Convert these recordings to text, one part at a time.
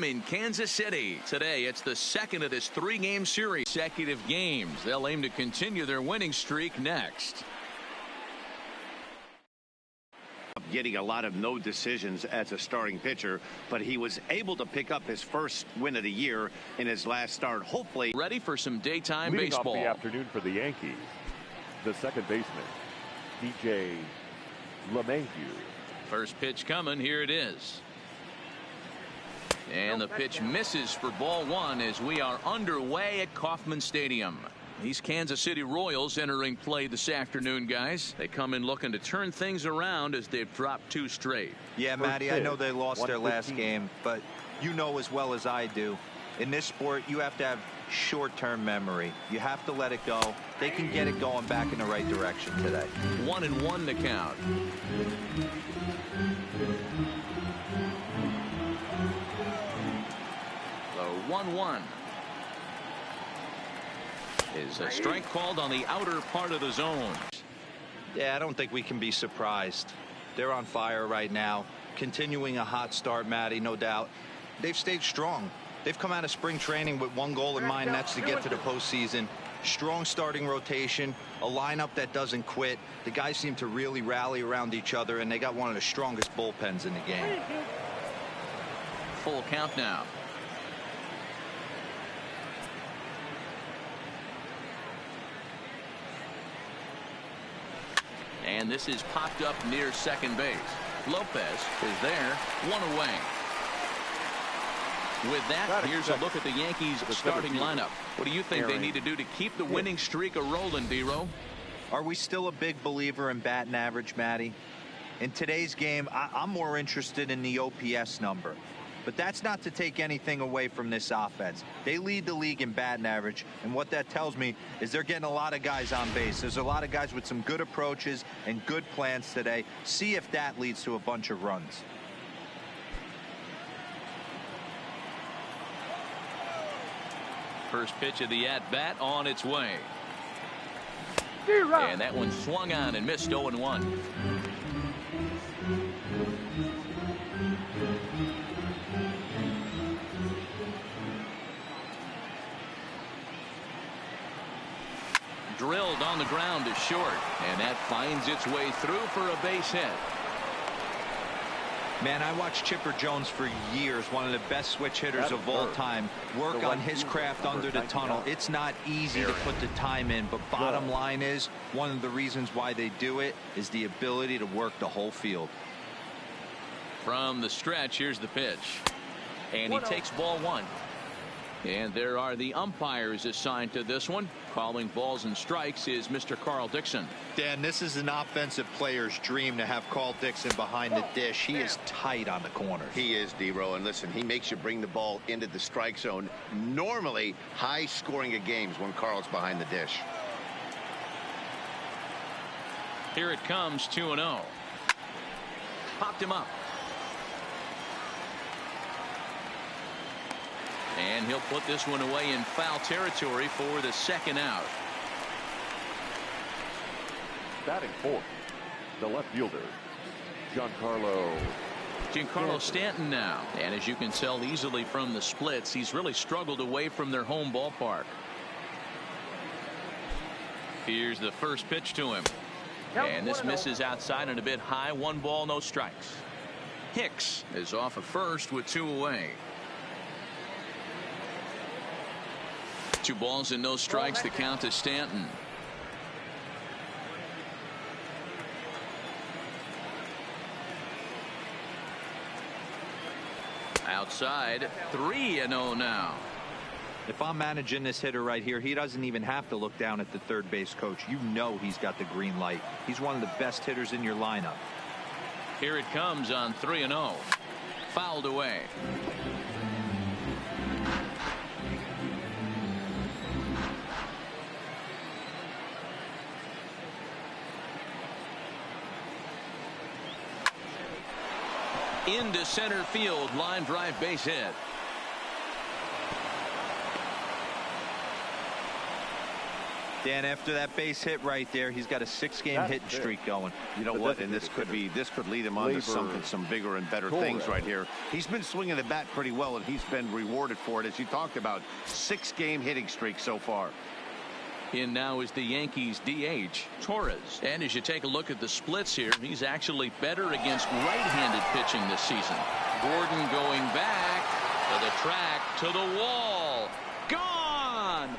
In Kansas City today, it's the second of this three-game series. Consecutive games. They'll aim to continue their winning streak next. Getting a lot of no decisions as a starting pitcher, but he was able to pick up his first win of the year in his last start. Hopefully ready for some daytime leading baseball. Off the afternoon for the Yankees, the second baseman, DJ LeMahieu. First pitch coming. Here it is. And the pitch misses for ball one as we are underway at Kauffman Stadium. These Kansas City Royals entering play this afternoon, guys. They come in looking to turn things around as they've dropped two straight. Yeah, Matty, I know they lost their last game, but you know as well as I do, in this sport, you have to have short-term memory. You have to let it go. They can get it going back in the right direction today. 1-1 the count. The 1-1. Is a strike called on the outer part of the zone. Yeah, I don't think we can be surprised. They're on fire right now. Continuing a hot start, Matty, no doubt. They've stayed strong. They've come out of spring training with one goal in mind, that's to get to the postseason. Strong starting rotation, a lineup that doesn't quit. The guys seem to really rally around each other, and they got one of the strongest bullpens in the game. Full count now. And this is popped up near second base. Lopez is there, one away. With that, here's a look at the Yankees starting lineup. What do you think they need to do to keep the winning streak a-rolling, D-Row? Are we still a big believer in batting average, Matty? In today's game, I'm more interested in the OPS number. But that's not to take anything away from this offense. They lead the league in batting average, and what that tells me is they're getting a lot of guys on base. There's a lot of guys with some good approaches and good plans today. See if that leads to a bunch of runs. First pitch of the at-bat on its way. And that one swung on and missed 0-1. Drilled on the ground to short, and that finds its way through for a base hit. Man, I watched Chipper Jones for years, one of the best switch hitters of all time. Work on his craft under the tunnel. It's not easy to put the time in, but bottom line is, one of the reasons why they do it is the ability to work the whole field. From the stretch, here's the pitch. And he takes ball one. And there are the umpires assigned to this one. Calling balls and strikes is Mr. Carl Dixon. Dan, this is an offensive player's dream to have Carl Dixon behind the dish. He is tight on the corners. he is, D-Row, and listen, he makes you bring the ball into the strike zone. Normally high scoring of games when Carl's behind the dish. Here it comes, 2-0. Popped him up. And he'll put this one away in foul territory for the second out. Batting fourth, the left fielder, Giancarlo Stanton now. And as you can tell easily from the splits, he's really struggled away from their home ballpark. Here's the first pitch to him. And this misses outside and a bit high. 1 ball, no strikes. Hicks is off of first with 2 away. 2 balls and no strikes. The count to Stanton. Outside, 3-0 now. If I'm managing this hitter right here, he doesn't even have to look down at the third base coach. You know he's got the green light. He's one of the best hitters in your lineup. Here it comes on 3-0. Fouled away. Into center field, line drive base hit. Dan, after that base hit right there, he's got a 6-game hitting streak going. You know what? And this could lead him on to some bigger and better things right here. He's been swinging the bat pretty well, and he's been rewarded for it, as you talked about. 6-game hitting streak so far. In now is the Yankees DH, Torres. And as you take a look at the splits here, he's actually better against right-handed pitching this season. Gordon going back to the track, to the wall. Gone!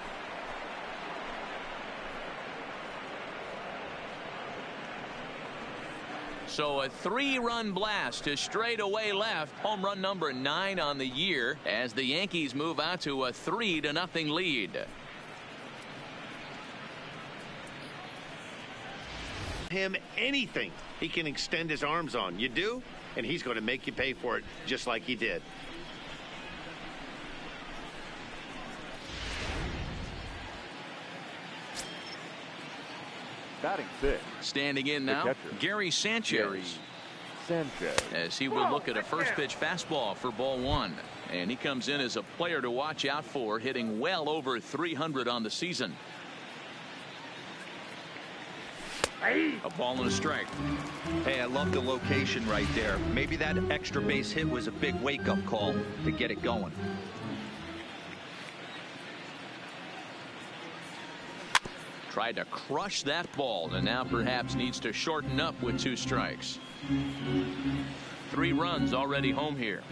So a 3-run blast to straightaway left. Home run number 9 on the year as the Yankees move out to a 3-0 lead. Him anything he can extend his arms on. You do, and he's going to make you pay for it just like he did. Batting 6. Standing in now, Gary Sanchez. As he will look at a first pitch fastball for ball 1. And he comes in as a player to watch out for, hitting well over 300 on the season. A ball and a strike. Hey, I love the location right there. Maybe that extra base hit was a big wake-up call to get it going. Tried to crush that ball, and now perhaps needs to shorten up with 2 strikes. 3 runs already home here.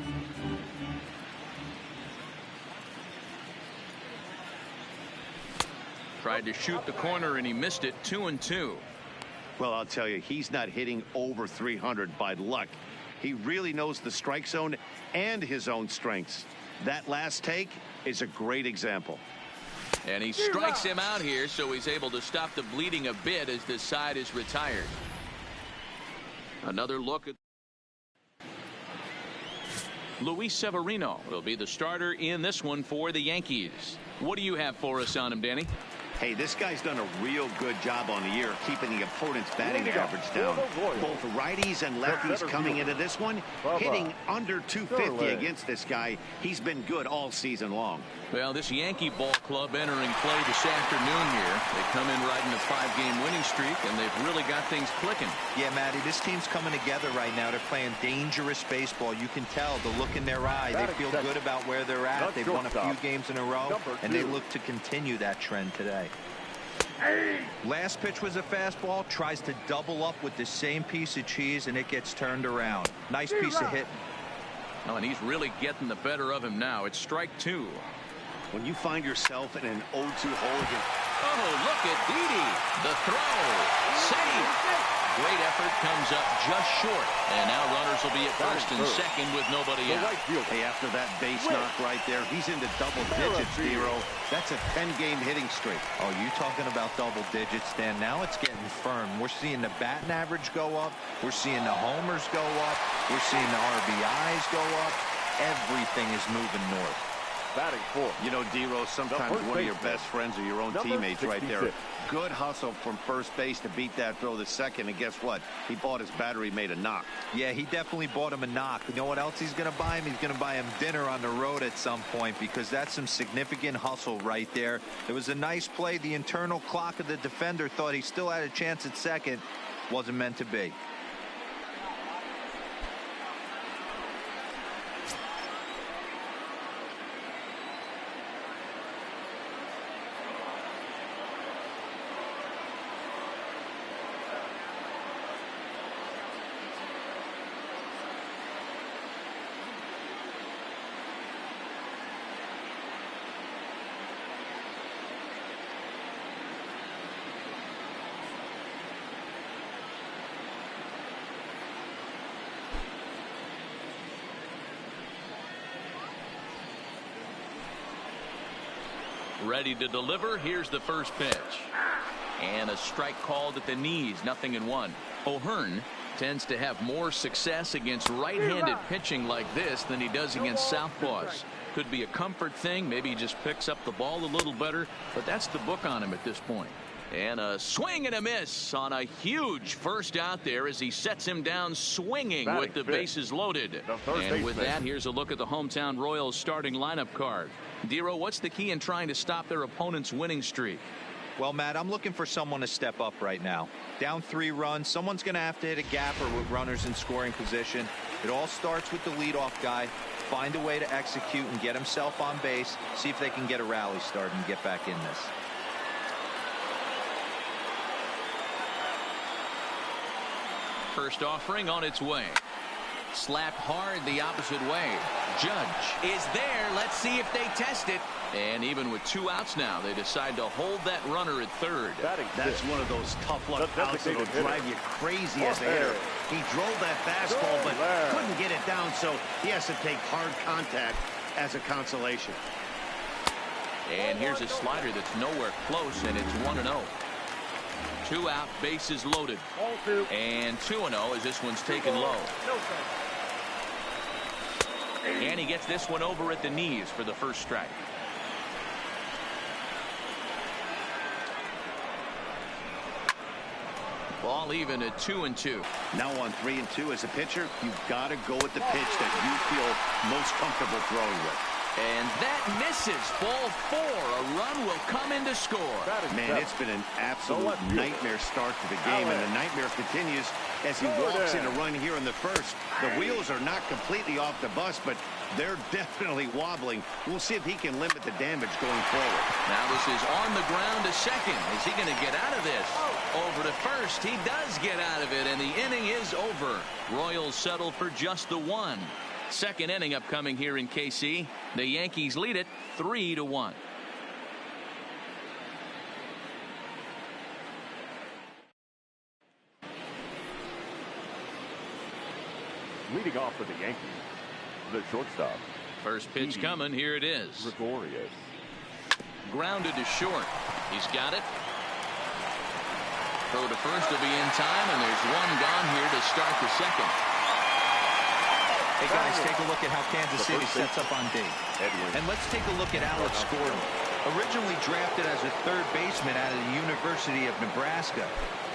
Tried to shoot the corner, and he missed it. 2-2. Well, I'll tell you, he's not hitting over 300 by luck. He really knows the strike zone and his own strengths. That last take is a great example. And he strikes him out here, so he's able to stop the bleeding a bit as this side is retired. Another look at Luis Severino will be the starter in this one for the Yankees. What do you have for us on him, Danny? Hey, this guy's done a real good job on the year keeping the opponent's batting average down. Both righties and lefties coming into this one, hitting under 250 against this guy. He's been good all season long. Well, this Yankee ball club entering play this afternoon here. They come in riding a 5-game winning streak, and they've really got things clicking. Yeah, Matty, this team's coming together right now. They're playing dangerous baseball. You can tell the look in their eye. They feel good about where they're at. They've won a few games in a row, and they look to continue that trend today. Last pitch was a fastball. Tries to double up with the same piece of cheese, and it gets turned around. Nice piece of hitting. Oh, and he's really getting the better of him now. It's strike 2. When you find yourself in an 0-2 hole again. Oh, look at Didi. The throw. Safe. Great effort, comes up just short. And now runners will be at first and second with nobody out. Hey, after that base knock right there, he's into double digits, Zero. That's a 10-game hitting streak. Oh, you talking about double digits, Dan? Now it's getting firm. We're seeing the batting average go up. We're seeing the homers go up. We're seeing the RBIs go up. Everything is moving north. Batting 4. You know, D-Rose, sometimes one of your best friends are your own teammates right there. Good hustle from first base to beat that throw to second, and guess what? He bought his battery made a knock. Yeah, he definitely bought him a knock. You know what else he's going to buy him? He's going to buy him dinner on the road at some point, because that's some significant hustle right there. It was a nice play. The internal clock of the defender thought he still had a chance at second. Wasn't meant to be. Ready to deliver. Here's the first pitch. And a strike called at the knees. 0-1. O'Hearn tends to have more success against right-handed pitching like this than he does against southpaws. Could be a comfort thing. Maybe he just picks up the ball a little better. But that's the book on him at this point. And a swing and a miss on a huge first out there as he sets him down swinging with the bases loaded. And with that, here's a look at the hometown Royals starting lineup card. Dero, what's the key in trying to stop their opponent's winning streak? Well, Matt, I'm looking for someone to step up right now. Down 3 runs, someone's going to have to hit a gapper with runners in scoring position. It all starts with the leadoff guy. Find a way to execute and get himself on base. See if they can get a rally started and get back in this. First offering on its way. Slapped hard the opposite way. Judge is there. Let's see if they test it. And even with 2 outs now, they decide to hold that runner at third. That's one of those tough luck outs that'll drive you crazy as a hitter. He drove that fastball, but couldn't get it down, so he has to take hard contact as a consolation. And here's a slider that's nowhere close, and it's 1-0. 2 out, bases loaded. And 2-0 as this one's taken low. And he gets this one over at the knees for the first strike. Ball even at 2-2. Now on 3-2 as a pitcher, you've got to go with the pitch that you feel most comfortable throwing with. And that misses. Ball 4. A run will come in to score. Man, it's been an absolute nightmare start to the game, and the nightmare continues as he walks in a run here in the first. The wheels are not completely off the bus, but they're definitely wobbling. We'll see if he can limit the damage going forward. Now this is on the ground to second. Is he going to get out of this? Over to first. He does get out of it, and the inning is over. Royals settle for just the 1. Second inning upcoming here in KC. The Yankees lead it 3-1. Leading off for the Yankees, the shortstop. First pitch coming. Here it is. Gregorius. Grounded to short. He's got it. Throw to first will be in time, and there's one gone here to start the second. Hey, guys, take a look at how Kansas City sets up on D. And let's take a look at Alex Gordon. Originally drafted as a third baseman out of the University of Nebraska,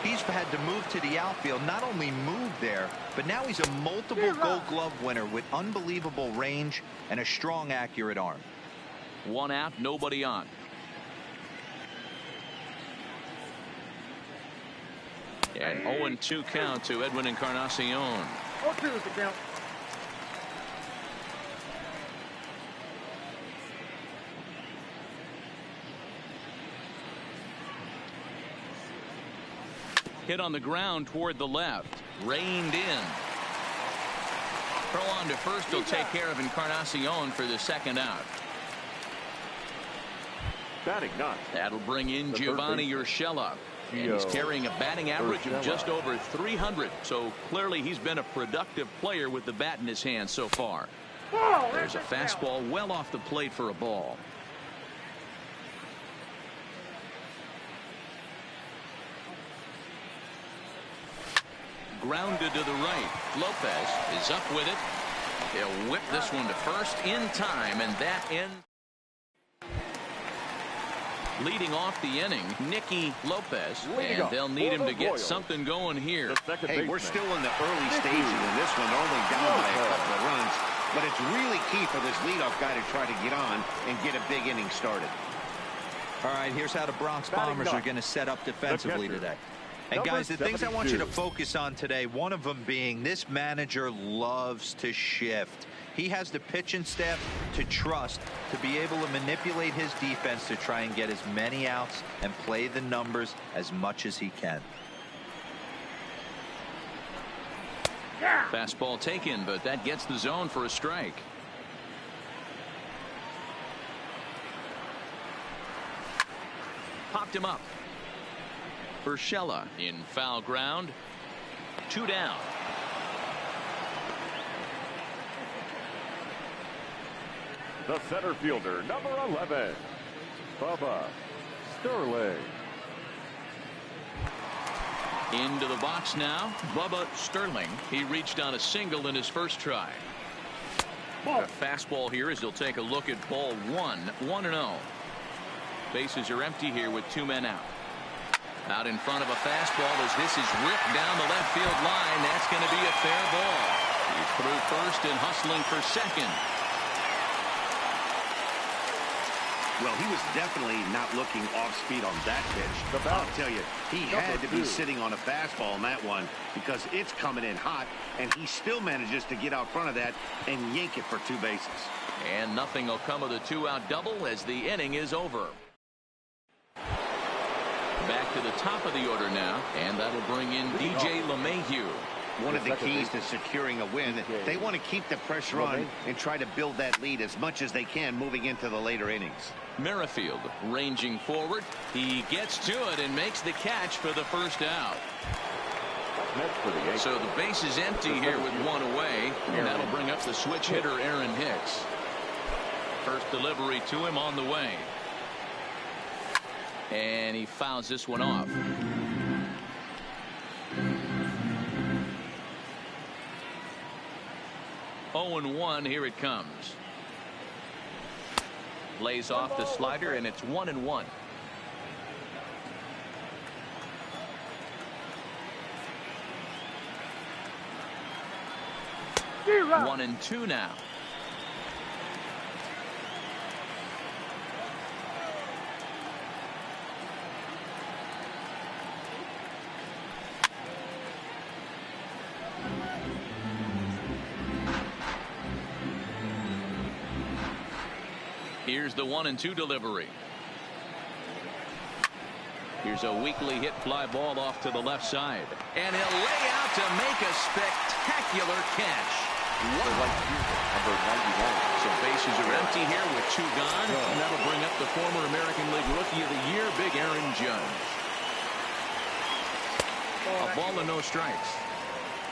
he's had to move to the outfield. Not only moved there, but now he's a multiple Gold Glove winner with unbelievable range and a strong, accurate arm. 1 out, nobody on. And 0-2 count to Edwin Encarnacion. 0-2 is the count. Hit on the ground toward the left. Reined in. Throw on to first will take care of Encarnacion for the second out. Batting ninth. That'll bring in Giovanni Urshela. And he's carrying a batting average of just over 300. So clearly he's been a productive player with the bat in his hand so far. There's a fastball well off the plate for a ball. Grounded to the right. Lopez is up with it. He'll whip this one to first in time, and that ends. Leading off the inning, Nicky Lopez, and they'll need him to get something going here. Hey, we're still in the early stages of this one, only down by a couple of runs, but it's really key for this leadoff guy to try to get on and get a big inning started. All right, here's how the Bronx Bombers are going to set up defensively today. And guys, the things I want you to focus on today, one of them being this manager loves to shift. He has the pitching staff to trust to be able to manipulate his defense to try and get as many outs and play the numbers as much as he can. Fastball taken, but that gets the zone for a strike. Popped him up. Urshela in foul ground. 2 down. The center fielder, number 11, Bubba Sterling. Into the box now, Bubba Sterling. He reached on a single in his first try. A fastball here as he'll take a look at ball 1. 1-0. Bases are empty here with 2 men out. Out in front of a fastball as this is ripped down the left field line. That's going to be a fair ball. He's through first and hustling for second. Well, he was definitely not looking off speed on that pitch. I'll tell you, he had to be sitting on a fastball on that one because it's coming in hot, and he still manages to get out front of that and yank it for 2 bases. And nothing will come of the 2-out double as the inning is over. Back to the top of the order now, and that'll bring in DJ LeMahieu. One of the keys to securing a win, they want to keep the pressure on and try to build that lead as much as they can moving into the later innings. Merrifield ranging forward. He gets to it and makes the catch for the first out. So the base is empty here with 1 away, and that'll bring up the switch hitter Aaron Hicks. First delivery to him on the way. And he fouls this one off. Oh and 1, here it comes. Lays off the slider, and it's 1-1. Zero. 1-2 now. Here's the 1-2 delivery. Here's a weakly hit fly ball off to the left side. And he'll lay out to make a spectacular catch. Wow. So bases are empty here with 2 gone. And that'll bring up the former American League Rookie of the Year, Big Aaron Judge. A ball and no strikes.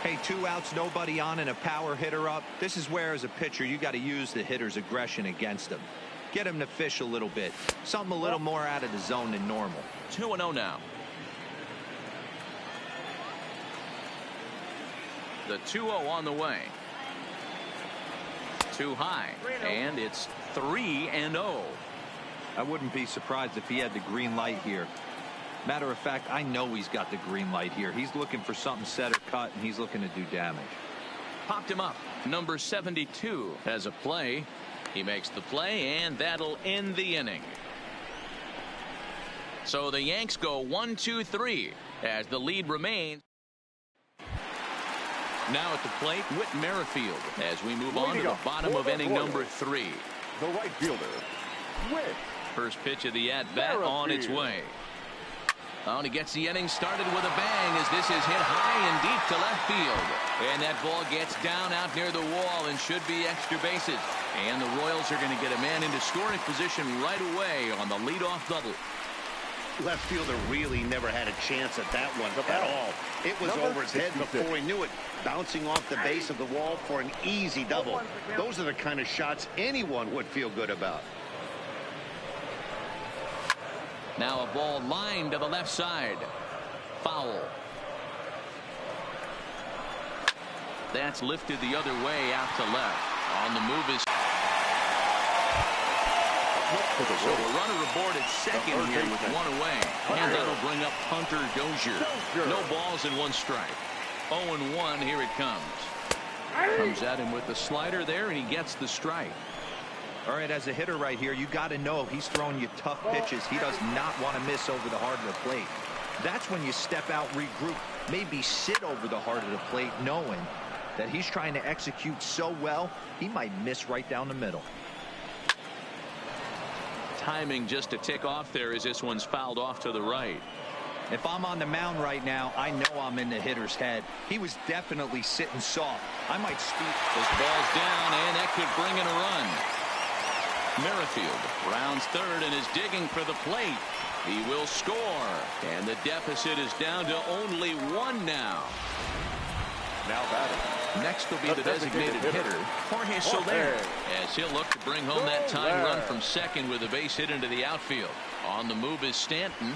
Hey, 2 outs, nobody on, and a power hitter up. This is where, as a pitcher, you got to use the hitter's aggression against him. Get him to fish a little bit. Something a little more out of the zone than normal. 2-0 now. The 2-0 on the way. Too high. And it's 3-0. I wouldn't be surprised if he had the green light here. Matter of fact, I know he's got the green light here. He's looking for something set or cut, and he's looking to do damage. Popped him up. Number 72 has a play. He makes the play, and that'll end the inning. So the Yanks go 1-2-3 as the lead remains. Now at the plate, Whit Merrifield as we move on to the bottom of inning number 3. The right fielder, Whit. First pitch of the at-bat on its way. Oh, and he gets the inning started with a bang as this is hit high and deep to left field. And that ball gets down out near the wall and should be extra bases. And the Royals are going to get a man into scoring position right away on the leadoff double. Left fielder really never had a chance at that one at all. It was over his head before he knew it, bouncing off the base of the wall for an easy double. Those are the kind of shots anyone would feel good about. Now a ball lined to the left side. Foul. That's lifted the other way out to left. On the move is. So a runner aboard at second here with 1 away. And that'll bring up Hunter Dozier. No balls and 1 strike. 0-1, here it comes. Comes at him with the slider there, and he gets the strike. All right, as a hitter right here, you got to know he's throwing you tough pitches. He does not want to miss over the heart of the plate. That's when you step out, regroup, maybe sit over the heart of the plate, knowing that he's trying to execute so well, he might miss right down the middle. Timing just to tick off there as this one's fouled off to the right. If I'm on the mound right now, I know I'm in the hitter's head. He was definitely sitting soft. I might speak. This ball's down, and that could bring in a run. Merrifield rounds third and is digging for the plate. He will score, and the deficit is down to only 1 now. Now batting. Next will be the designated hitter, Jorge Soler, as he'll look to bring home that tying run from second with a base hit into the outfield. On the move is Stanton.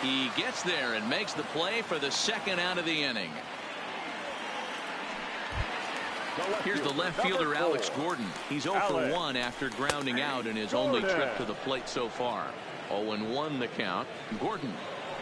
He gets there and makes the play for the 2nd out of the inning. Here's the left fielder, Alex Gordon. He's 0 for 1 after grounding out in his only trip to the plate so far. 0-1 the count. Gordon.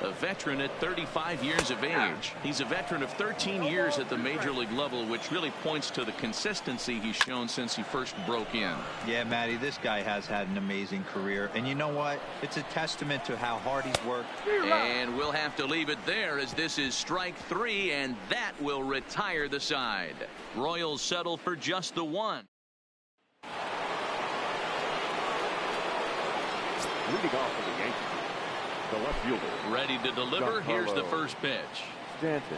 A veteran at 35 years of age. He's a veteran of 13 years at the major league level, which really points to the consistency he's shown since he first broke in. Yeah, Matty, this guy has had an amazing career. And you know what? It's a testament to how hard he's worked. And we'll have to leave it there, as this is strike 3, and that will retire the side. Royals settle for just the one. Leading off for the Yankees, the left fielder. Ready to deliver. Here's the first pitch. Stanton.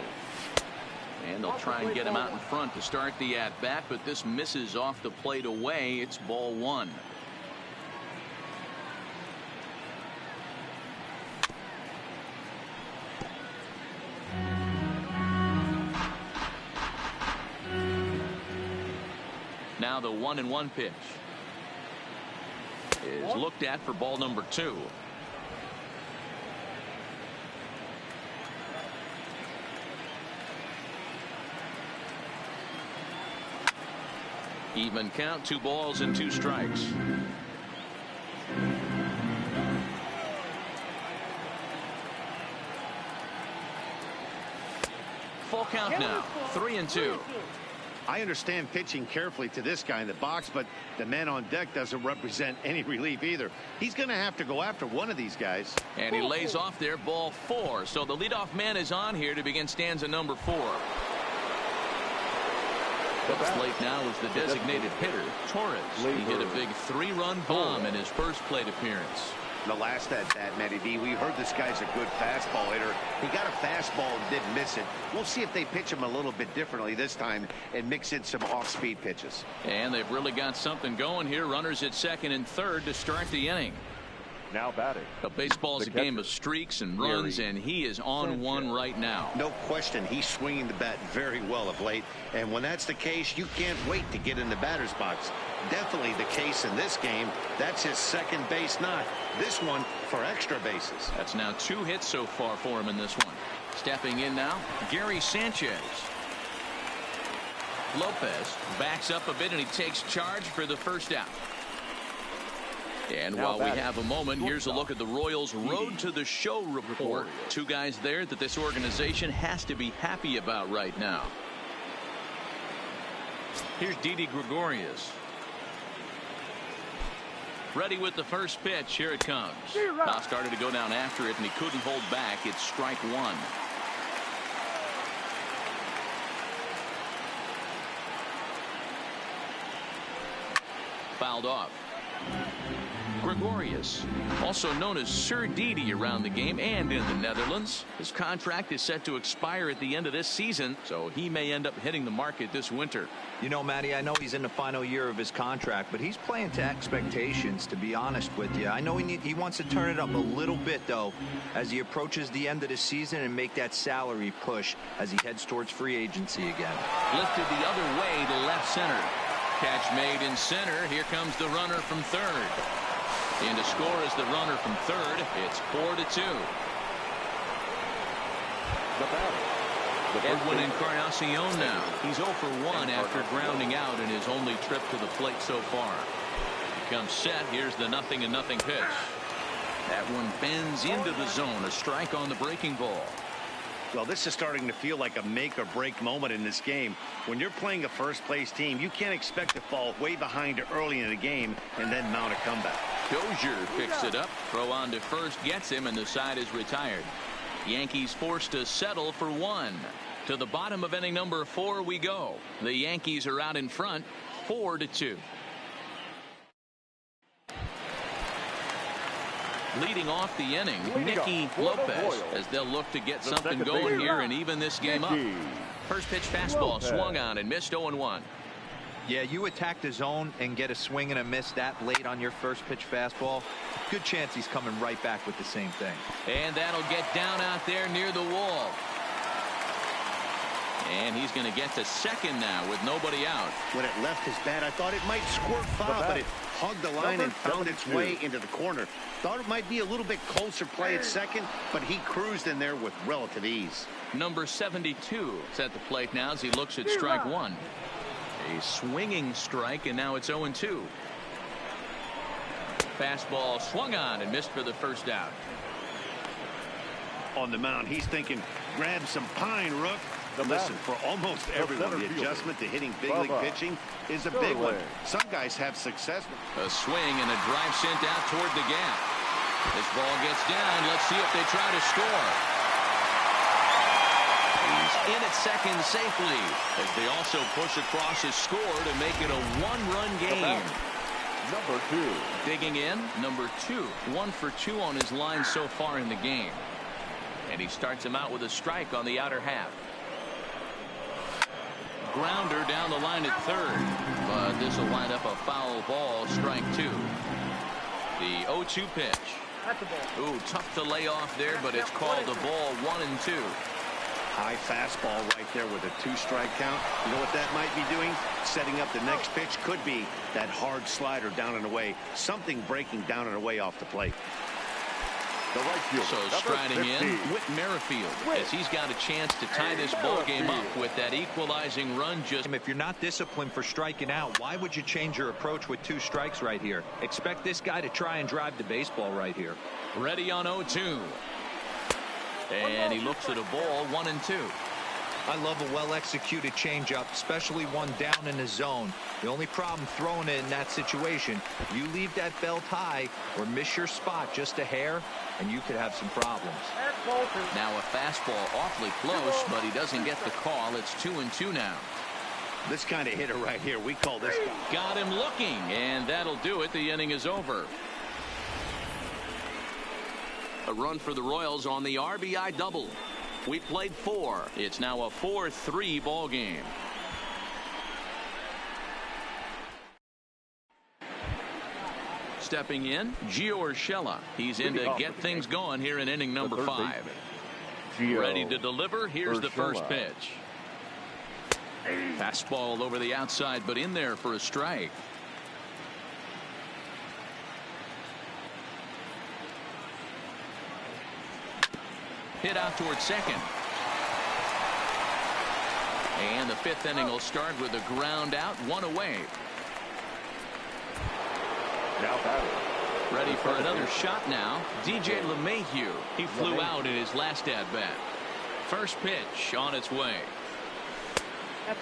And they'll try and get him out in front to start the at-bat, but this misses off the plate away. It's ball 1. Now the 1-1 pitch is looked at for ball number 2. Even count, 2 balls and 2 strikes. Full count now, 3-2. I understand pitching carefully to this guy in the box, but the man on deck doesn't represent any relief either. He's going to have to go after one of these guys. And he lays off there, ball 4. So the leadoff man is on here to begin stanza number 4. At the plate now is the designated hitter, Torres. He hit a big 3-run bomb in his first plate appearance. The last at bat, Matty B, we heard this guy's a good fastball hitter. He got a fastball and didn't miss it. We'll see if they pitch him a little bit differently this time and mix in some off-speed pitches. And they've really got something going here. Runners at second and third to start the inning. Now batting. A baseball's a game of streaks and runs, and he is on one right now. No question, he's swinging the bat very well of late. And when that's the case, you can't wait to get in the batter's box. Definitely the case in this game. That's his second base knock. This one for extra bases. That's now 2 hits so far for him in this one. Stepping in now, Gary Sanchez. Lopez backs up a bit, and he takes charge for the first out. And while we have a moment, here's a look at the Royals' Road to the Show report. 2 guys there that this organization has to be happy about right now. Here's Didi Gregorius. Ready with the first pitch. Here it comes. Now started to go down after it, and he couldn't hold back. It's strike 1. Fouled off. Gregorius, also known as Sir Didi around the game and in the Netherlands. His contract is set to expire at the end of this season, so he may end up hitting the market this winter. You know, Matty, I know he's in the final year of his contract, but he's playing to expectations, to be honest with you. I know he wants to turn it up a little bit, though, as he approaches the end of the season and make that salary push as he heads towards free agency again. Lifted the other way to left center. Catch made in center. Here comes the runner from third. And to score is the runner from third. It's 4-2. Edwin Encarnacion now. He's 0 for 1 after grounding out in his only trip to the plate so far. He comes set. Here's the 0-0 pitch. That one bends into the zone. A strike on the breaking ball. Well, this is starting to feel like a make or break moment in this game. When you're playing a first place team, you can't expect to fall way behind early in the game and then mount a comeback. Dozier picks it up. Throw on to first, gets him, and the side is retired. Yankees forced to settle for 1. To the bottom of inning number 4 we go. The Yankees are out in front, 4-2. Leading off the inning, Nicky Lopez, as they'll look to get something going here and even this game up. First pitch fastball swung on and missed 0-1. Yeah, you attack the zone and get a swing and a miss that late on your first pitch fastball. Good chance he's coming right back with the same thing. And that'll get down out there near the wall. And he's going to get to second now with nobody out. When it left his bat, I thought it might squirt foul, but it hugged the line and found its way into the corner. Thought it might be a little bit closer play at second, but he cruised in there with relative ease. Number 72 is at the plate now as he looks at strike 1. A swinging strike, and now it's 0-2. Fastball swung on and missed for the first out. On the mound, he's thinking, grab some pine, Rook. Listen, for almost everyone, the adjustment to hitting big league pitching is a big one. Some guys have success. A swing and a drive sent out toward the gap. This ball gets down. Let's see if they try to score. He's in at second safely as they also push across his score to make it a one-run game. Number 2. Digging in, number 2. 1 for 2 on his line so far in the game. And he starts him out with a strike on the outer half. Grounder down the line at third, but this will wind up a foul ball, strike 2. The 0-2 pitch. That's a ball. Ooh, tough to lay off there, but it's called a ball, 1-2. High fastball right there with a 2-strike count. You know what that might be doing? Setting up the next pitch. Could be that hard slider down and away. Something breaking down and away off the plate. The right fielder, So striding in, Whit Merrifield, as he's got a chance to tie this ball game up with that equalizing run. Just if you're not disciplined for striking out, why would you change your approach with 2 strikes right here? Expect this guy to try and drive the baseball right here. ready on 0-2. And he looks at a ball, 1-2. I love a well-executed changeup, especially one down in the zone. The only problem throwing it in that situation, you leave that belt high or miss your spot just a hair, and you could have some problems. Now a fastball awfully close, but he doesn't get the call. It's 2-2 now. This kind of hitter right here, we call this guy. Got him looking, and that'll do it. The inning is over. A run for the Royals on the RBI double. We played 4. It's now a 4-3 ball game. Stepping in, Gio Urshela. He's in to get things going here in inning number 5. Ready to deliver. Here's the first pitch. Fastball over the outside, but in there for a strike. Hit out towards second. And the 5th inning will start with a ground out, 1 away. Now batting. Ready for another shot now. DJ LeMahieu. He flew out in his last at-bat. First pitch on its way.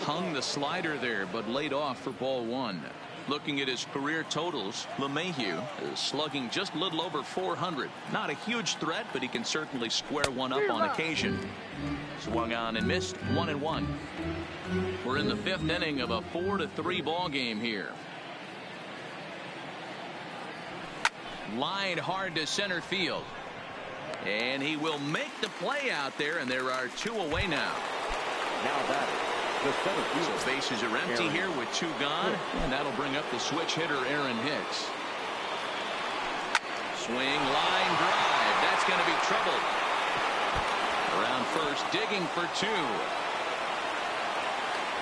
Hung the slider there, but laid off for ball 1. Looking at his career totals, LeMahieu is slugging just a little over 400. Not a huge threat, but he can certainly square one up on occasion. Swung on and missed, 1-1. We're in the 5th inning of a 4-3 ball game here. Line hard to center field. And he will make the play out there, and there are 2 away now. Now batting. So bases are empty here with 2 gone, and that'll bring up the switch hitter Aaron Hicks. Swing, line drive. That's going to be trouble. Around first, digging for 2.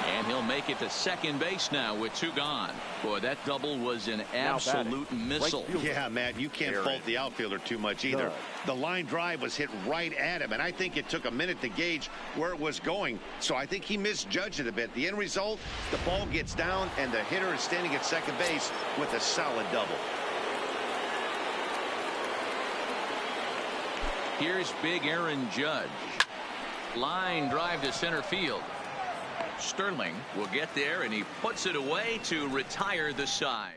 And he'll make it to second base now with 2 gone. Boy, that double was an absolute missile. Yeah, Matt, you can't fault the outfielder too much either. The line drive was hit right at him, and I think it took a minute to gauge where it was going. So I think he misjudged it a bit. The end result, the ball gets down, and the hitter is standing at second base with a solid double. Here's big Aaron Judge. Line drive to center field. Sterling will get there, and he puts it away to retire the side.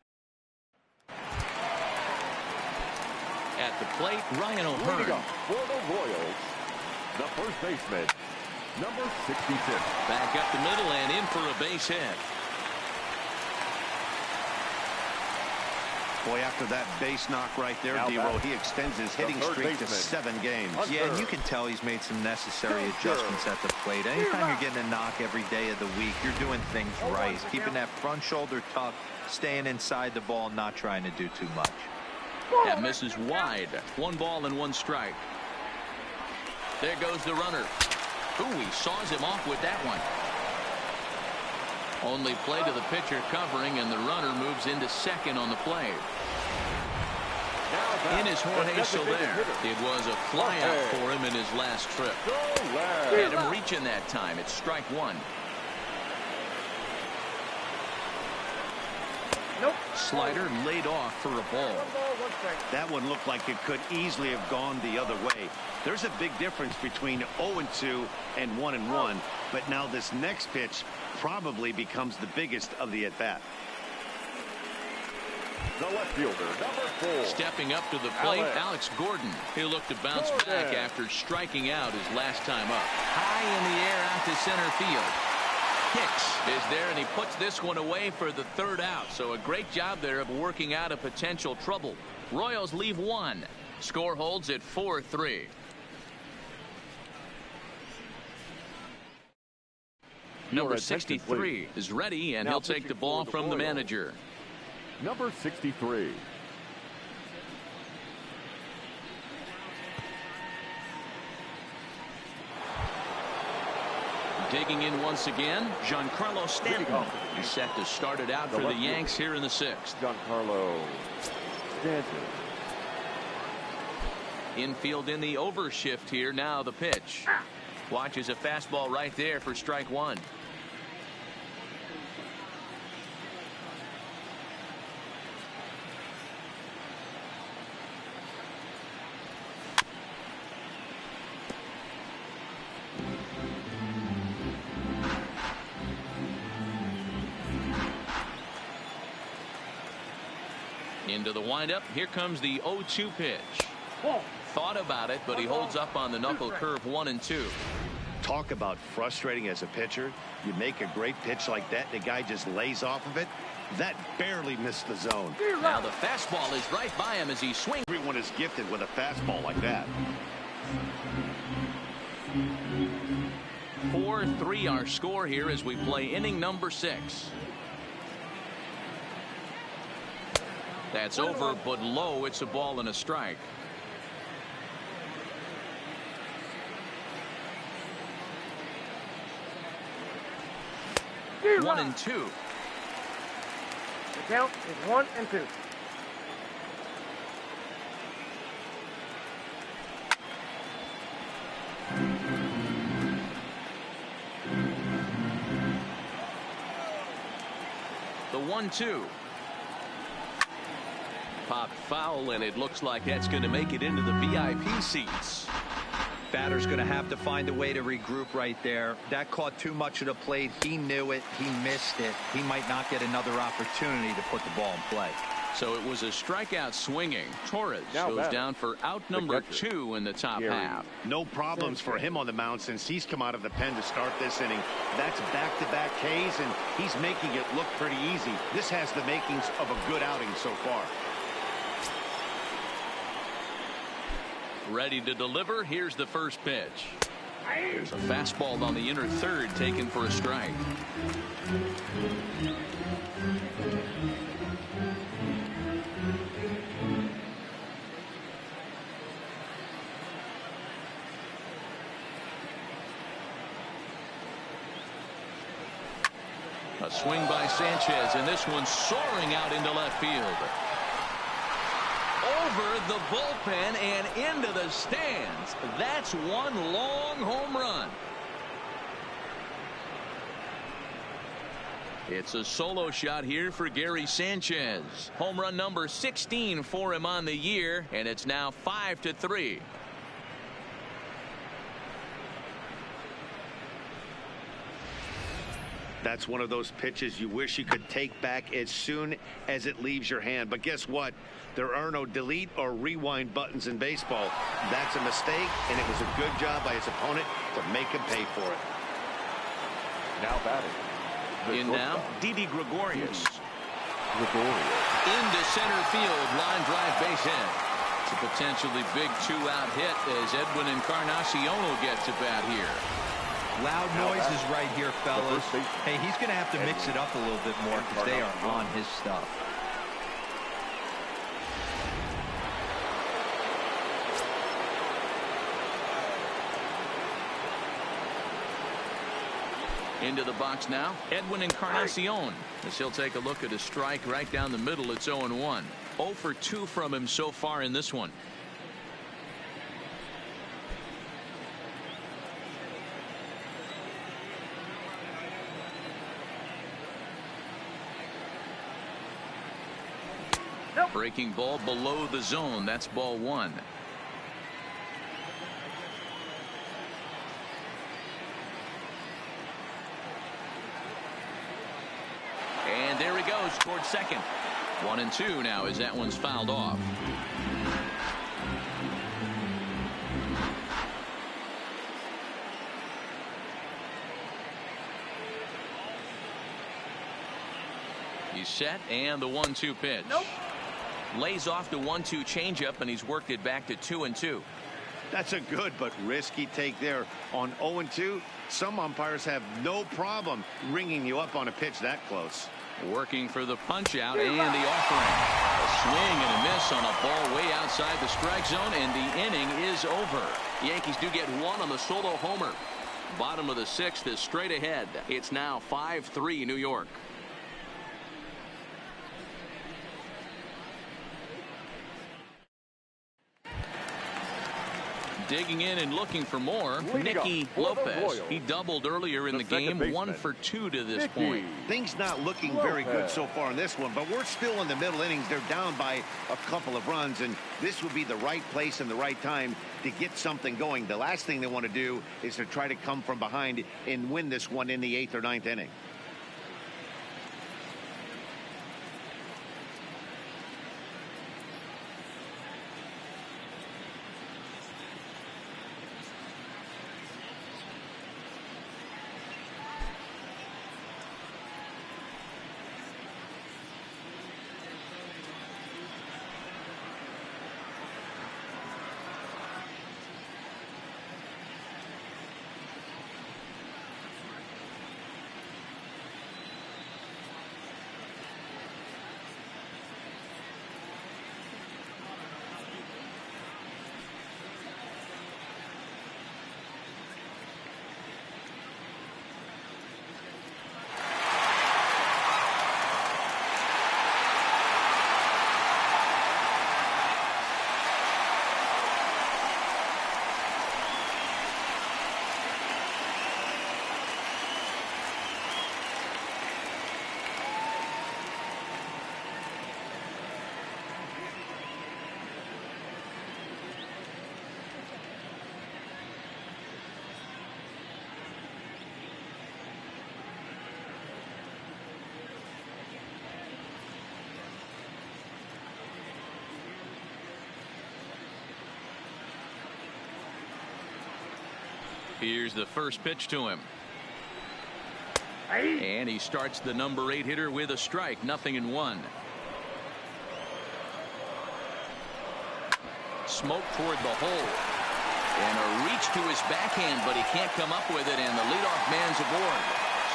At the plate, Ryan O'Hearn. For the Royals, the first baseman, number 66. Back up the middle and in for a base hit. Boy, after that base knock right there, D-Roll, he extends his hitting streak to 7 games. Yeah, and you can tell he's made some necessary adjustments at the plate. Anytime you're getting a knock every day of the week, you're doing things right. Keeping that front shoulder tucked, staying inside the ball, not trying to do too much. That misses wide. 1 ball and 1 strike. There goes the runner. Ooh, he saws him off with that one. Only play to the pitcher covering, and the runner moves into second on the play. In is Jorge Soler. It was a fly out for him in his last trip. Had him reaching that time. It's strike 1. Nope. Slider laid off for a ball. That one looked like it could easily have gone the other way. There's a big difference between 0-2 and 1-1, but now this next pitch probably becomes the biggest of the at-bat. The left fielder, number 4. Stepping up to the plate, Alex Gordon. He'll look to bounce back after striking out his last time up. High in the air out to center field. Hicks is there, and he puts this one away for the third out. So a great job there of working out a potential trouble. Royals leave one. Score holds at 4-3. Number 63 is ready, and he'll take the ball from the manager. Number 63. Digging in once again, Giancarlo Stanton. He's set to start it out for the Yanks here in the 6th. Giancarlo Stanton. Infield in the overshift here. Now the pitch. Watches a fastball right there for strike one. Into the windup. Here comes the 0-2 pitch. Thought about it, but he holds up on the knuckle curve 1-2. Talk about frustrating as a pitcher. You make a great pitch like that, and the guy just lays off of it. That barely missed the zone. Now the fastball is right by him as he swings. Everyone is gifted with a fastball like that. 4-3 our score here as we play inning number 6. That's over, but low. It's a ball and a strike. One and two. The count is 1-2. The 1-2. Pop foul, and it looks like that's going to make it into the VIP seats. Batter's going to have to find a way to regroup right there. That caught too much of the plate. He knew it. He missed it. He might not get another opportunity to put the ball in play. So it was a strikeout swinging. Torres goes down for out number 2 in the top half. No problems for him on the mound since he's come out of the pen to start this inning. That's back-to-back Ks, and he's making it look pretty easy. This has the makings of a good outing so far. Ready to deliver. Here's the first pitch. There's a fastball on the inner third taken for a strike. A swing by Sanchez, and this one's soaring out into left field. Over the bullpen and into the stands. That's one long home run. It's a solo shot here for Gary Sanchez. Home run number 16 for him on the year, and it's now 5-3. That's one of those pitches you wish you could take back as soon as it leaves your hand. But guess what? There are no delete or rewind buttons in baseball. That's a mistake, and it was a good job by his opponent to make him pay for it. Now batting. In now, Didi Gregorius. Into center field, line drive base hit. It's a potentially big 2-out hit as Edwin Encarnacion gets at bat here. Loud noises right here, fellas. Hey, he's going to have to mix it up a little bit more because they are on his stuff. Into the box now, Edwin Encarnacion, as he'll take a look at a strike right down the middle. It's 0-1. 0 for 2 from him so far in this one. Breaking ball below the zone. That's ball one. And there he goes towards second. 1-2 now as that one's fouled off. He's set, and the 1-2 pitch. Nope. Lays off the 1-2 changeup, and he's worked it back to 2-2. That's a good but risky take there. On 0-2, some umpires have no problem ringing you up on a pitch that close. Working for the punch out and the offering. A swing and a miss on a ball way outside the strike zone, and the inning is over. Yankees do get one on the solo homer. Bottom of the sixth is straight ahead. It's now 5-3 New York. Digging in and looking for more, Nicky Lopez. He doubled earlier in the game, 1 for 2 to this point. Things not looking very good so far in this one, but we're still in the middle innings. They're down by a couple of runs, and this would be the right place and the right time to get something going. The last thing they want to do is to try to come from behind and win this one in the 8th or 9th inning. Here's the first pitch to him. And he starts the number 8 hitter with a strike. 0-1. Smoke toward the hole. And a reach to his backhand, but he can't come up with it, and the leadoff man's aboard.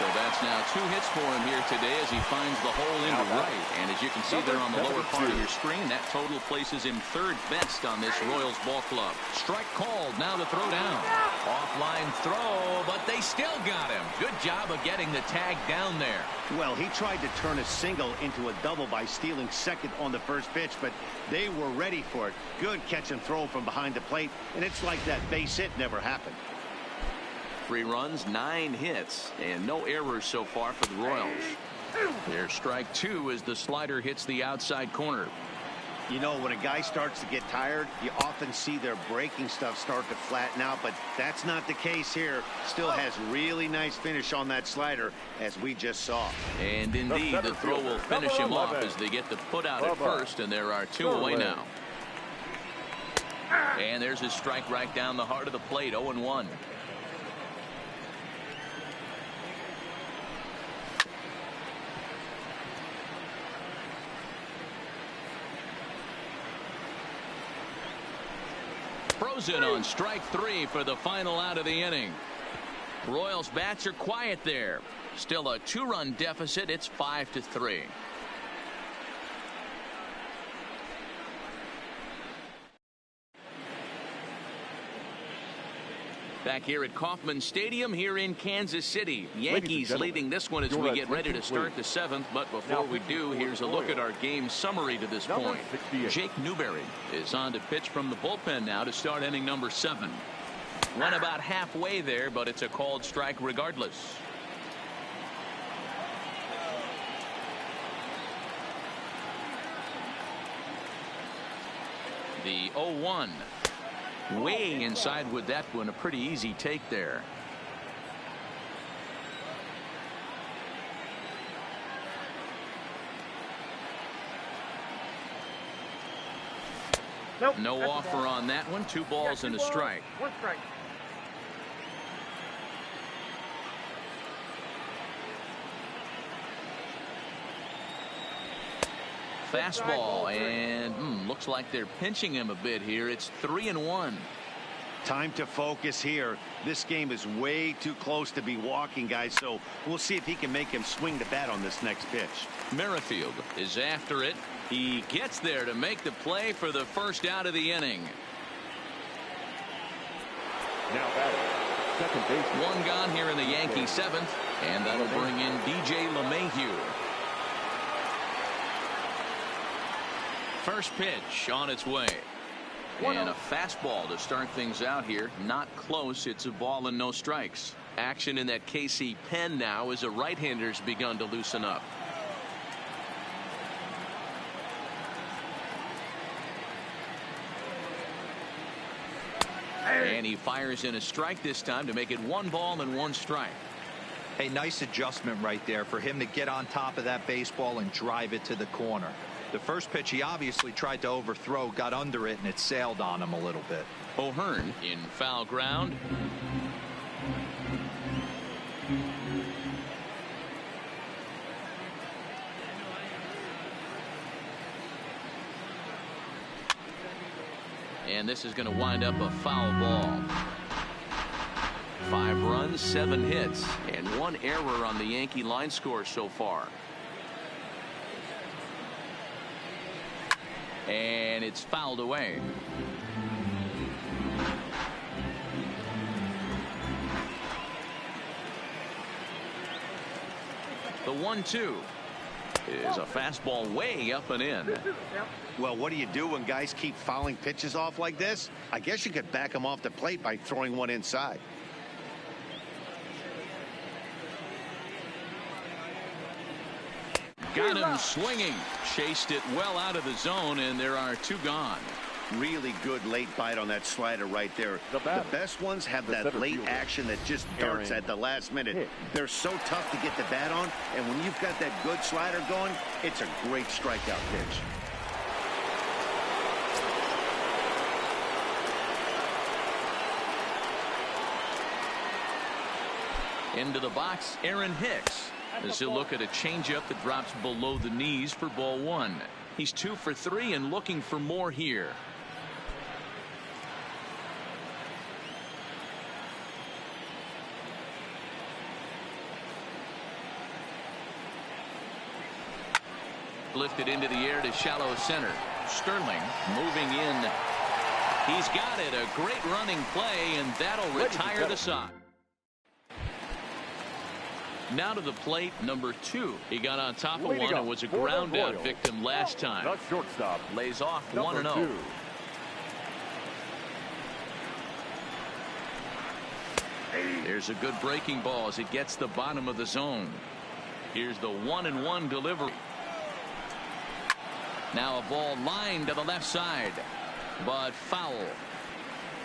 So that's now 2 hits for him here today as he finds the hole into right. And as you can see there on the lower part of your screen, that total places him 3rd best on this Royals ball club. Strike called. Now the throw down. Offline throw, but they still got him. Good job of getting the tag down there. Well, he tried to turn a single into a double by stealing second on the first pitch, but they were ready for it. Good catch and throw from behind the plate, and it's like that base hit never happened. 3 runs, 9 hits, and no errors so far for the Royals. There's strike 2 as the slider hits the outside corner. You know, when a guy starts to get tired, you often see their breaking stuff start to flatten out, but that's not the case here. Still has really nice finish on that slider, as we just saw. And indeed, the throw will finish him off as they get the put out at first, and there are 2 away now. And there's his strike right down the heart of the plate, 0-1. Frozen on strike 3 for the final out of the inning. Royals bats are quiet there. Still a 2-run deficit. It's 5-3. Back here at Kauffman Stadium here in Kansas City. Yankees leading this one as we get ready to start the 7th. But before we do, here's a look at our game summary to this point. Jake Newberry is on to pitch from the bullpen now to start inning number 7. Run about halfway there, but it's a called strike regardless. The 0-1. Way inside with that one. A pretty easy take there. Nope, No offer on that one. 2 balls and a strike. 1 strike. Fastball, and looks like they're pinching him a bit here. It's 3-1. Time to focus here. This game is way too close to be walking, guys, so we'll see if he can make him swing the bat on this next pitch. Merrifield is after it. He gets there to make the play for the first out of the inning. Now batting, second base. 1 gone here in the Yankee 7th, and that'll bring in DJ LeMahieu. First pitch on its way. And a fastball to start things out here. Not close. It's a ball and no strikes. Action in that KC pen now as a right-hander's begun to loosen up. And he fires in a strike this time to make it 1 ball and 1 strike. Hey, nice adjustment right there for him to get on top of that baseball and drive it to the corner. The first pitch he obviously tried to overthrow, got under it, and it sailed on him a little bit. O'Hearn in foul ground. And this is going to wind up a foul ball. 5 runs, 7 hits, and 1 error on the Yankee line score so far. And it's fouled away. The 1-2 is a fastball way up and in. Well, what do you do when guys keep fouling pitches off like this? I guess you could back them off the plate by throwing one inside. Got him swinging. Chased it well out of the zone, and there are 2 gone. Really good late bite on that slider right there. The best ones have that late action that just darts at the last minute. They're so tough to get the bat on, and when you've got that good slider going, it's a great strikeout pitch. Into the box, Aaron Hicks. As he'll look at a changeup that drops below the knees for ball 1. He's 2 for 3 and looking for more here. Lifted into the air to shallow center. Sterling moving in. He's got it. A great running play, and that'll retire the side. Now to the plate, number 2. He got on top of one and was a ground out victim last time. The shortstop lays off 1-0. There's a good breaking ball as it gets the bottom of the zone. Here's the 1-1 delivery. Now a ball lined to the left side, but foul.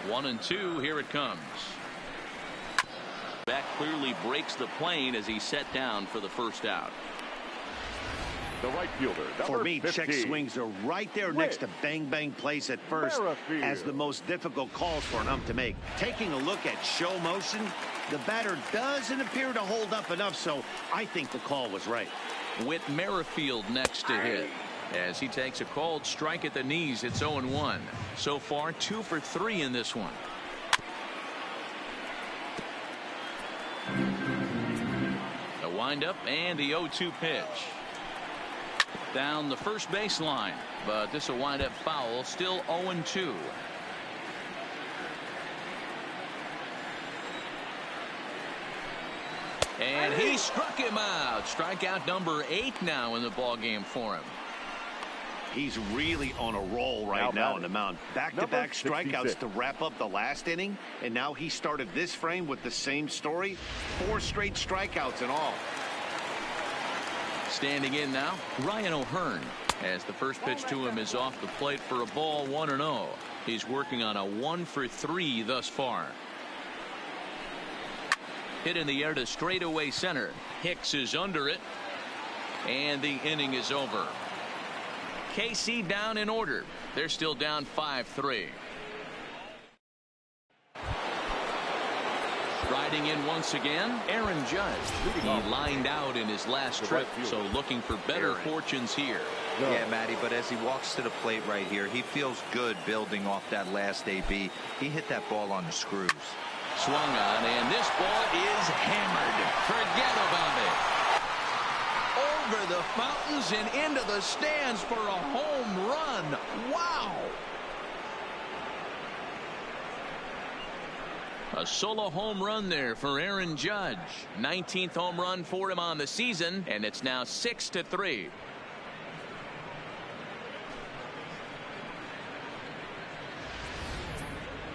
1-2. Here it comes. That clearly breaks the plane as he set down for the first out. The right fielder, for me, 15. check swings are right there next to bang bang plays at first as the most difficult calls for an ump to make. Taking a look at show motion, the batter doesn't appear to hold up enough, so I think the call was right. With Merrifield next to hit. As he takes a called strike at the knees, it's 0-1. So far, 2 for 3 in this one. The windup and the 0-2 pitch. Down the first baseline, but this will wind up foul. Still 0-2. And he struck him out. Strikeout number 8 now in the ball game for him. He's really on a roll right now on the mound. Back-to-back strikeouts to wrap up the last inning, and now he started this frame with the same story. 4 straight strikeouts in all. Standing in now, Ryan O'Hearn. As the first pitch to him is off the plate for a ball, 1-0. He's working on a 1-for-3 thus far. Hit in the air to straightaway center. Hicks is under it. And the inning is over. KC down in order. They're still down 5-3. Riding in once again, Aaron Judge. He lined out in his last trip, so looking for better fortunes here. Yeah, Matty, but as he walks to the plate right here, he feels good building off that last AB. He hit that ball on the screws. Swung on, and this ball is hammered. Forget about it. Over the fountains and into the stands for a home run. Wow. A solo home run there for Aaron Judge. 19th home run for him on the season, and it's now 6-3.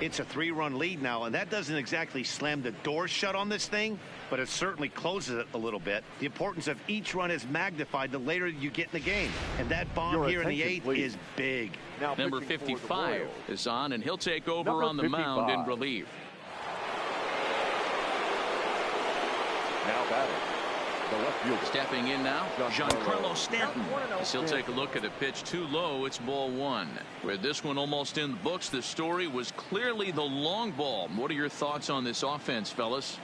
It's a 3-run lead now, and that doesn't exactly slam the door shut on this thing, but it certainly closes it a little bit. The importance of each run is magnified the later you get in the game, and that bomb here in the 8th is big. Now number 55 is on, and he'll take over on the mound in relief. Now batting, the left fielder. Stepping in now, Giancarlo Stanton. As he'll take a look at a pitch too low. It's ball 1. With this one almost in the books, the story was clearly the long ball. What are your thoughts on this offense, fellas?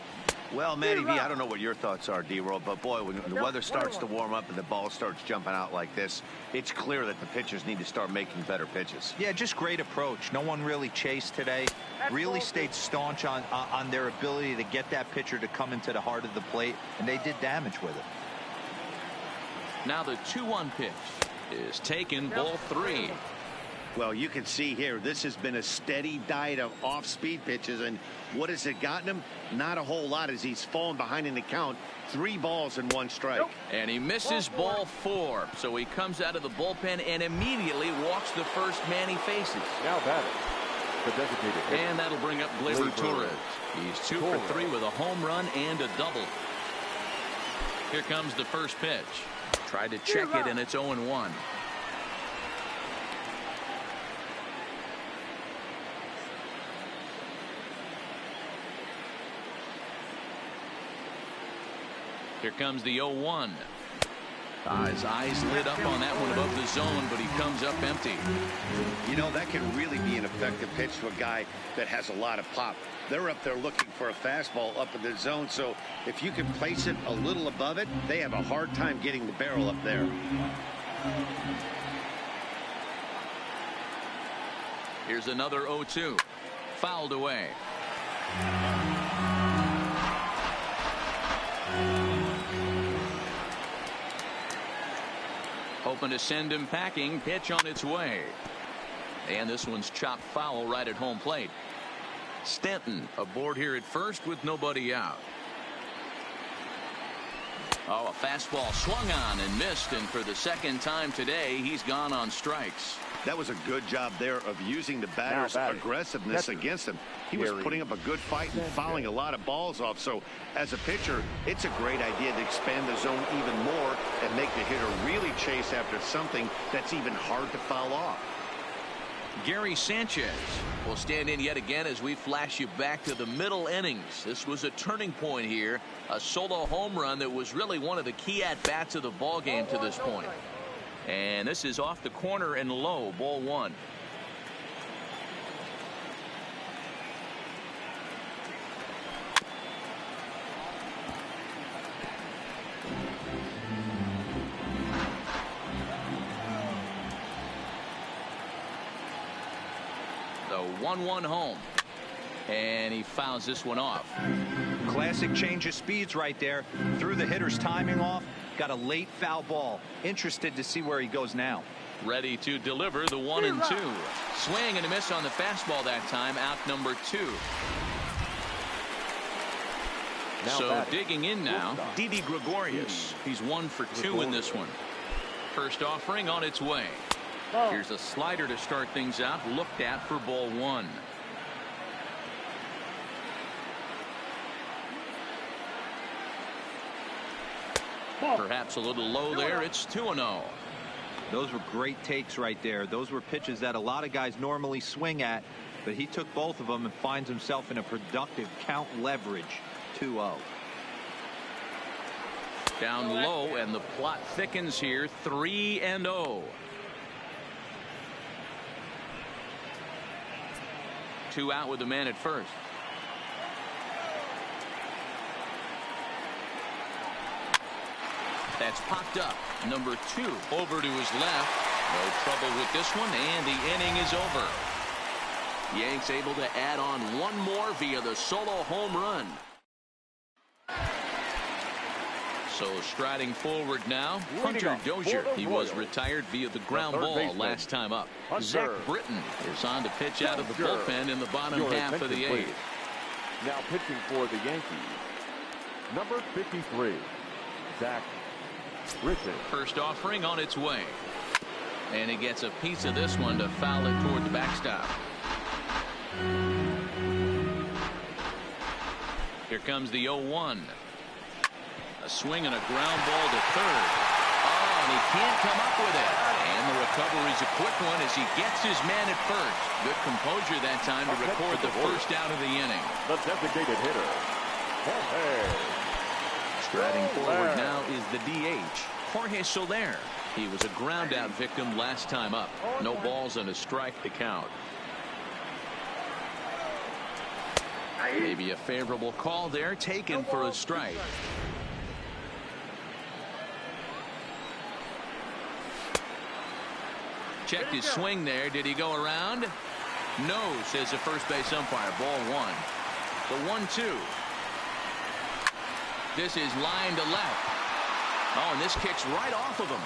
Well, Matty B, I don't know what your thoughts are, D-Roll, but boy, when the weather starts to warm up and the ball starts jumping out like this, it's clear that the pitchers need to start making better pitches. Yeah, just great approach. No one really chased today. Really stayed staunch on their ability to get that pitcher to come into the heart of the plate, and they did damage with it. Now the 2-1 pitch is taken, ball 3. Well, you can see here, this has been a steady diet of off-speed pitches, and what has it gotten him? Not a whole lot as he's fallen behind in the count. 3 balls and 1 strike. And he misses ball 4, so he comes out of the bullpen and immediately walks the first man he faces. Now batting, the designated hitter. And that'll bring up Gleyber Torres. He's 2 for 3 with a home run and a double. Here comes the first pitch. Tried to check it, and it's 0-1. Here comes the 0-1. His eyes lit up on that one above the zone, but he comes up empty. You know, that can really be an effective pitch to a guy that has a lot of pop. They're up there looking for a fastball up in the zone, so if you can place it a little above it, they have a hard time getting the barrel up there. Here's another 0-2. Fouled away. Hoping to send him packing. Pitch on its way. And this one's chopped foul right at home plate. Stanton aboard here at first with nobody out. Oh, a fastball swung on and missed, and for the second time today, he's gone on strikes. That was a good job there of using the batter's aggressiveness against him. He was putting up a good fight and fouling a lot of balls off. So as a pitcher, it's a great idea to expand the zone even more and make the hitter really chase after something that's even hard to foul off. Gary Sanchez will stand in yet again as we flash you back to the middle innings. This was a turning point here. A solo home run that was really one of the key at-bats of the ball game to this point. And this is off the corner and low, ball 1. The 1-1 home. And he fouls this one off. Classic change of speeds right there. Threw the hitter's timing off. Got a late foul ball. Interested to see where he goes now. Ready to deliver the 1-2. Swing and a miss on the fastball that time. Out number 2. So digging in now, Didi Gregorius. He's 1 for 2 in this one. First offering on its way. Here's a slider to start things out. Looked at for ball 1. Perhaps a little low there. It's 2-0. Those were great takes right there. Those were pitches that a lot of guys normally swing at, but he took both of them and finds himself in a productive count leverage 2-0. Down low, and the plot thickens here. 3-0. 2 out with the man at first. That's popped up. Number 2 over to his left. No trouble with this one, and the inning is over. Yanks able to add on one more via the solo home run. So striding forward now, Hunter Dozier. He was retired via the ground ball last time up. Zach Britton is on to pitch out of the bullpen in the bottom half of the 8th. Now pitching for the Yankees, number 53, Zach Britton. First offering on its way. And he gets a piece of this one to foul it toward the backstop. Here comes the 0-1. A swing and a ground ball to third. Oh, and he can't come up with it. And the recovery's a quick one as he gets his man at first. Good composure that time to record the first out of the inning. The designated hitter. Striding forward now is the DH, Jorge Soler. He was a ground out victim last time up. No balls and a strike to count. Maybe a favorable call there, taken for a strike. Checked his swing there. Did he go around? No, says the first base umpire. Ball 1. The 1-2. This is line to left. Oh, and this kicks right off of him.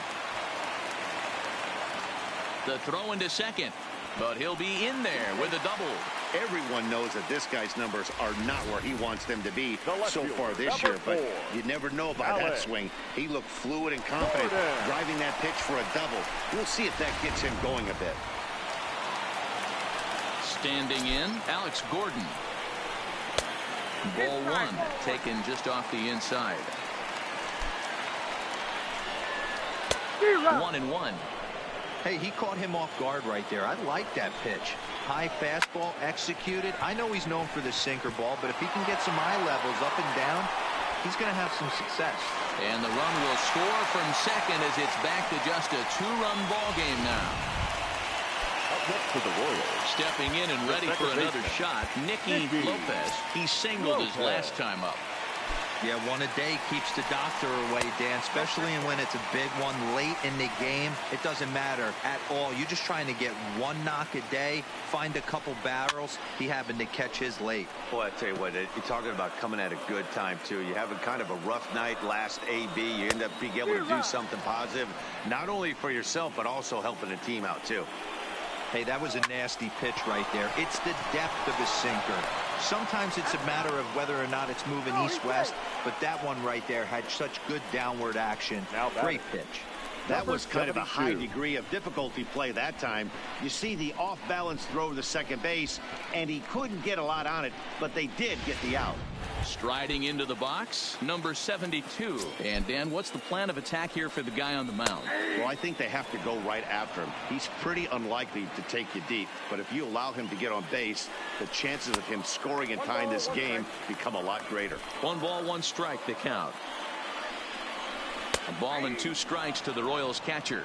The throw into second, but he'll be in there with a double. Everyone knows that this guy's numbers are not where he wants them to be so far this year, but you never know about that swing. He looked fluid and confident, driving that pitch for a double. We'll see if that gets him going a bit. Standing in, Alex Gordon. Ball 1, taken just off the inside. 1-1. Hey, he caught him off guard right there. I like that pitch. High fastball executed. I know he's known for the sinker ball, but if he can get some eye levels up and down, he's going to have some success. And the run will score from second as it's back to just a 2-run ball game now. Up next for the Royals, stepping in and ready for another shot, Nicky Lopez. He singled his last time up. Yeah, one a day keeps the doctor away, Dan, especially when it's a big one late in the game. It doesn't matter at all. You're just trying to get one knock a day, find a couple barrels. He happened to catch his late. Boy, I tell you what, you're talking about coming at a good time, too. You have a kind of a rough night last AB. You end up being able to do something positive, not only for yourself, but also helping the team out, too. Hey, that was a nasty pitch right there. It's the depth of a sinker. Sometimes it's a matter of whether or not it's moving east-west, but that one right there had such good downward action. Great pitch. That was kind of a high degree of difficulty play that time. You see the off-balance throw to second base, and he couldn't get a lot on it, but they did get the out. Striding into the box, number 72. And Dan, what's the plan of attack here for the guy on the mound? Well, I think they have to go right after him. He's pretty unlikely to take you deep, but if you allow him to get on base, the chances of him scoring and tying this game become a lot greater. 1 ball, 1 strike to count. A ball and 2 strikes to the Royals catcher.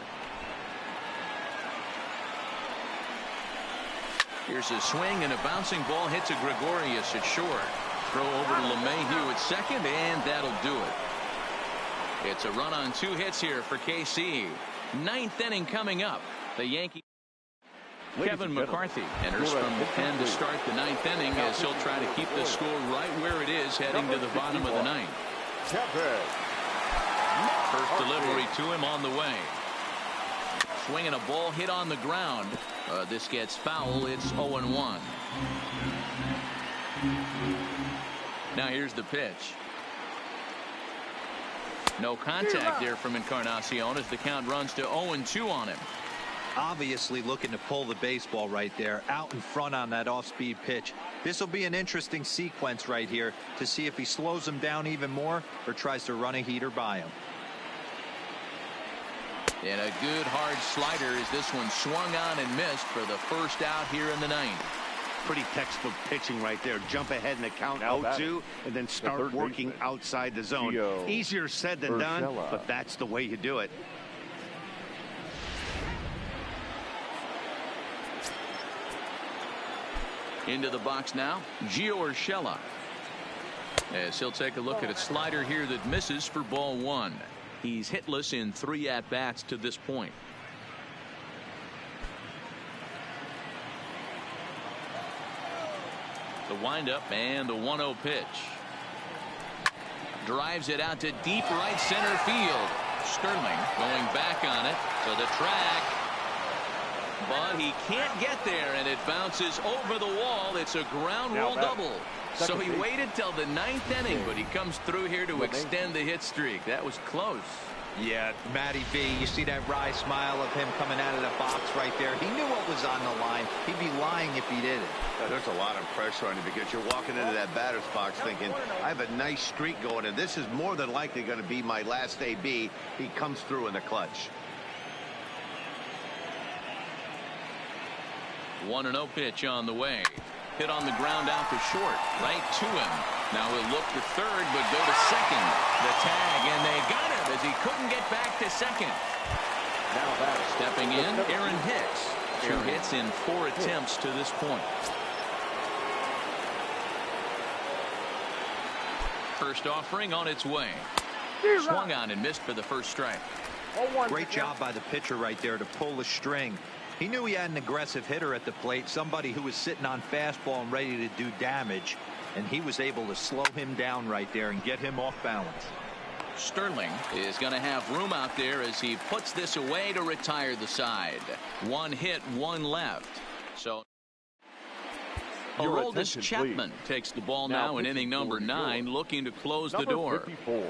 Here's a swing, and a bouncing ball hits a Gregorius at short. Throw over to LeMahieu at second, and that'll do it. It's a run on 2 hits here for KC. 9th inning coming up. The Yankees. Kevin McCarthy enters from the pen to start the 9th inning as he'll try to keep the score right where it is heading to the bottom of the 9th. First delivery to him on the way. Swinging a ball hit on the ground. This gets foul. It's 0-1. Now here's the pitch. No contact there from Encarnacion as the count runs to 0-2 on him. Obviously looking to pull the baseball right there out in front on that off-speed pitch. This will be an interesting sequence right here to see if he slows him down even more or tries to run a heater by him. And a good hard slider as this one swung on and missed for the first out here in the ninth. Pretty textbook pitching right there. Jump ahead in the count 0-2 and then start working outside the zone. Easier said than done, but that's the way you do it. Into the box now, Gio Urshela. As he'll take a look at a slider here that misses for ball one. He's hitless in 3 at-bats to this point. The windup and the 1-0 pitch. Drives it out to deep right center field. Sterling going back on it to the track. But he can't get there, and it bounces over the wall. It's a ground rule double. So he waited till the 9th inning, but he comes through here to extend the hit streak. That was close. Yeah, Matty V, you see that wry smile of him coming out of the box right there. He knew what was on the line. He'd be lying if he didn't. Yeah, there's a lot of pressure on you because you're walking into that batter's box thinking, I have a nice streak going, and this is more than likely going to be my last AB. He comes through in the clutch. 1-0 pitch on the way. Hit on the ground out to short. Right to him. Now he'll look to third, but go to second. The tag, and they got him as he couldn't get back to second. Now back. Stepping in, Aaron Hicks. 2 hits in 4 attempts to this point. First offering on its way. Swung on and missed for the first strike. Great job by the pitcher right there to pull the string. He knew he had an aggressive hitter at the plate, somebody who was sitting on fastball and ready to do damage, and he was able to slow him down right there and get him off balance. Sterling is going to have room out there as he puts this away to retire the side. 1 hit, 1 left. So Aroldis Chapman takes the ball now in inning number 9, looking to close the door. 54,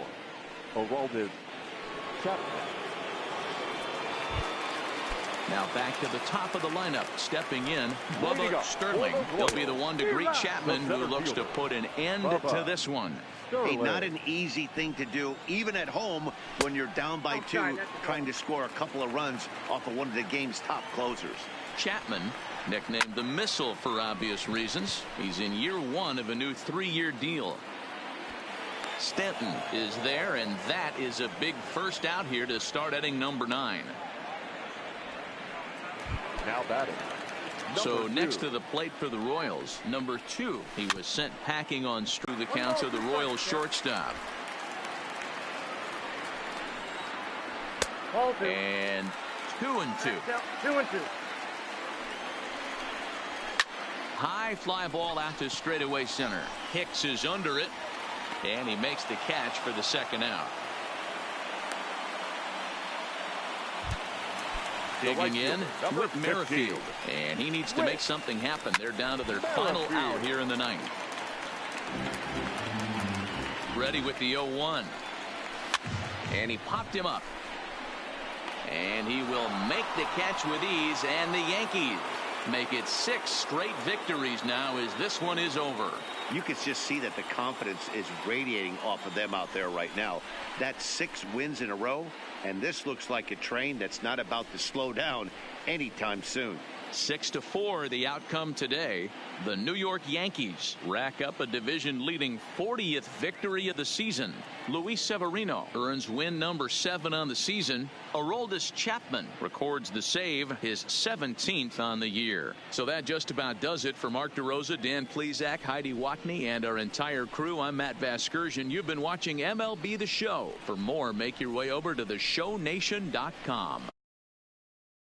Aroldis Chapman. Now back to the top of the lineup. Stepping in, Bubba Sterling. He'll be the one to greet Chapman, who looks to put an end to this one. Hey, not an easy thing to do, even at home when you're down by 2, trying to score a couple of runs off of one of the game's top closers. Chapman, nicknamed the Missile for obvious reasons. He's in year 1 of a new 3-year deal. Stanton is there, and that is a big first out here to start inning number 9. Now batting. So next to the plate for the Royals, number 2. He was sent packing on through the counts of the Royals shortstop. And 2-2. 2-2. High fly ball out to straightaway center. Hicks is under it, and he makes the catch for the second out. Digging in, Whit Merrifield, and he needs to make something happen. They're down to their final out here in the 9th. Ready with the 0-1, and he popped him up, and he will make the catch with ease, and the Yankees make it 6 straight victories now as this one is over. You can just see that the confidence is radiating off of them out there right now. That's 6 wins in a row, and this looks like a train that's not about to slow down anytime soon. 6-4 the outcome today. The New York Yankees rack up a division-leading 40th victory of the season. Luis Severino earns win number 7 on the season. Aroldis Chapman records the save, his 17th on the year. So that just about does it for Mark DeRosa, Dan Plesac, Heidi Watney, and our entire crew. I'm Matt Vasgersian. You've been watching MLB The Show. For more, make your way over to theshownation.com.